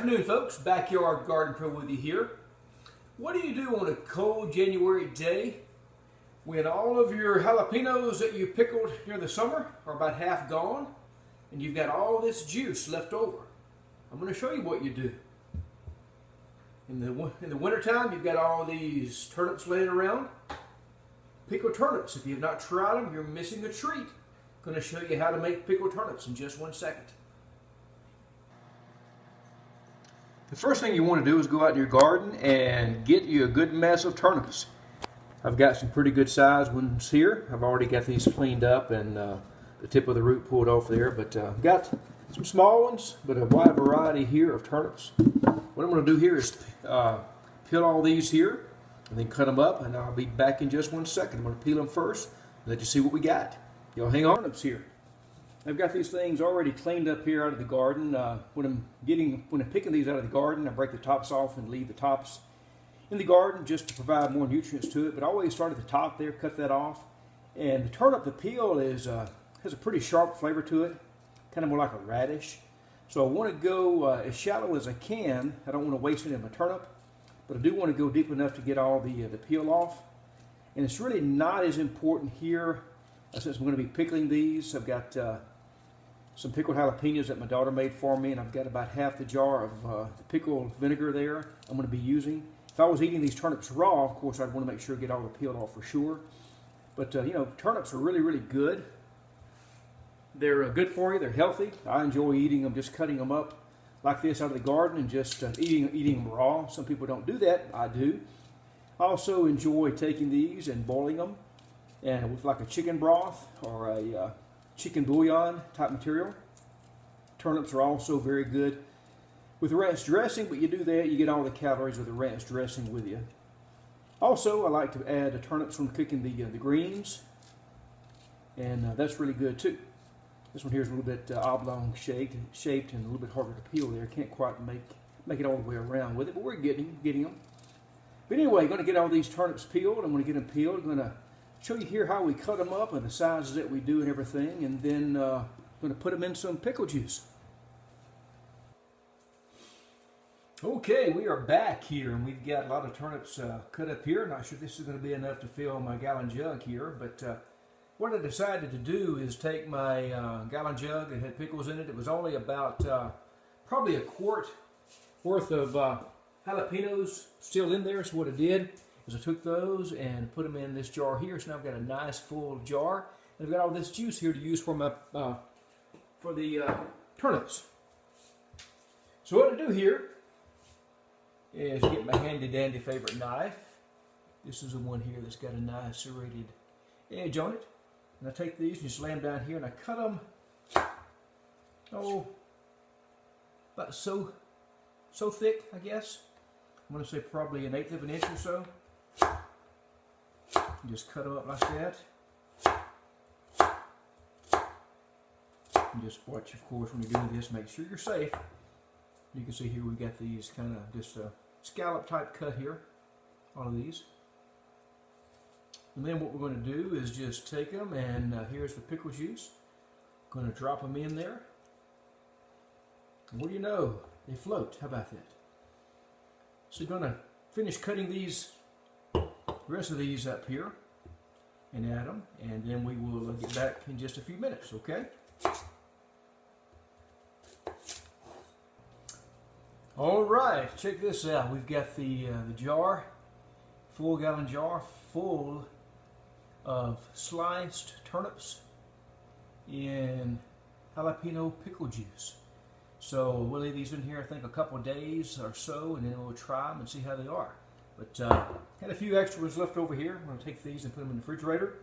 afternoon, folks. Backyard Garden Pro with you here. What do you do on a cold January day when all of your jalapenos that you pickled during the summer are about half gone and you've got all this juice left over? I'm going to show you what you do. In the wintertime, you've got all these turnips laying around. Pickled turnips. If you've not tried them, you're missing a treat. I'm going to show you how to make pickled turnips in just 1 second. The first thing you want to do is go out in your garden and get you a good mess of turnips. I've got some pretty good sized ones here. I've already got these cleaned up and the tip of the root pulled off there, but I've got some small ones, but a wide variety here of turnips. What I'm going to do here is peel all these here and then cut them up, and I'll be back in just 1 second. I'm going to peel them first and let you see what we got. Y'all hang on. Turnips here. I've got these things already cleaned up here out of the garden. When I'm picking these out of the garden, I break the tops off and leave the tops in the garden just to provide more nutrients to it. But I always start at the top there, cut that off. And the turnip, the peel has a pretty sharp flavor to it, kind of more like a radish. So I want to go as shallow as I can. I don't want to waste any of my turnip, but I do want to go deep enough to get all the peel off. And it's really not as important here since I'm going to be pickling these. I've got some pickled jalapenos that my daughter made for me, and I've got about half the jar of the pickled vinegar there I'm going to be using. If I was eating these turnips raw, of course, I'd want to make sure to get all the peel off for sure. But, you know, turnips are really, really good. They're good for you. They're healthy. I enjoy eating them, just cutting them up like this out of the garden and just eating them raw. Some people don't do that. I do. I also enjoy taking these and boiling them and with like a chicken broth or a chicken bouillon type material. Turnips are also very good with ranch dressing, but you do that, you get all the calories of the ranch dressing with you. Also, I like to add the turnips when cooking the greens, and that's really good too. This one here is a little bit oblong shaped and a little bit harder to peel there. Can't quite make it all the way around with it, but we're getting them. But anyway, I'm going to get all these turnips peeled. I'm going to get them peeled. I'm going to show you here how we cut them up and the sizes that we do and everything, and then I'm going to put them in some pickle juice. Okay, we are back here, and we've got a lot of turnips cut up here. Not sure if this is going to be enough to fill my gallon jug here, but what I decided to do is take my gallon jug that had pickles in it. It was only about probably a quart worth of jalapenos still in there. So what I did is I took those and put them in this jar here. So now I've got a nice full jar, and I've got all this juice here to use for my turnips. So what I do here is get my handy dandy favorite knife. This is the one here that's got a nice serrated edge on it. And I take these and just lay them down here and I cut them, about so thick, I guess. I'm going to say probably 1/8 of an inch or so. Just cut them up like that. And just watch, of course, when you're doing this, make sure you're safe. You can see here we've got these kind of just a scallop type cut here, all of these. And then what we're going to do is just take them, and here's the pickle juice. Going to drop them in there. And what do you know? They float. How about that? So you're going to finish cutting these, the rest of these up here, and add them, and then we will get back in just a few minutes, okay? All right, check this out. We've got the jar, full gallon jar, full of sliced turnips in jalapeno pickle juice. So we'll leave these in here, I think, a couple of days or so, and then we'll try them and see how they are. But had a few extra ones left over here. I'm going to take these and put them in the refrigerator.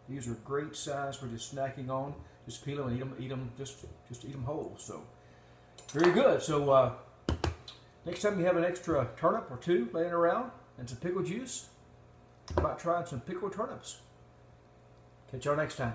These are great size for just snacking on. Just peel them and eat them, just eat them whole. So very good. So next time you have an extra turnip or two laying around and some pickle juice, how about trying some pickled turnips? Catch y'all next time.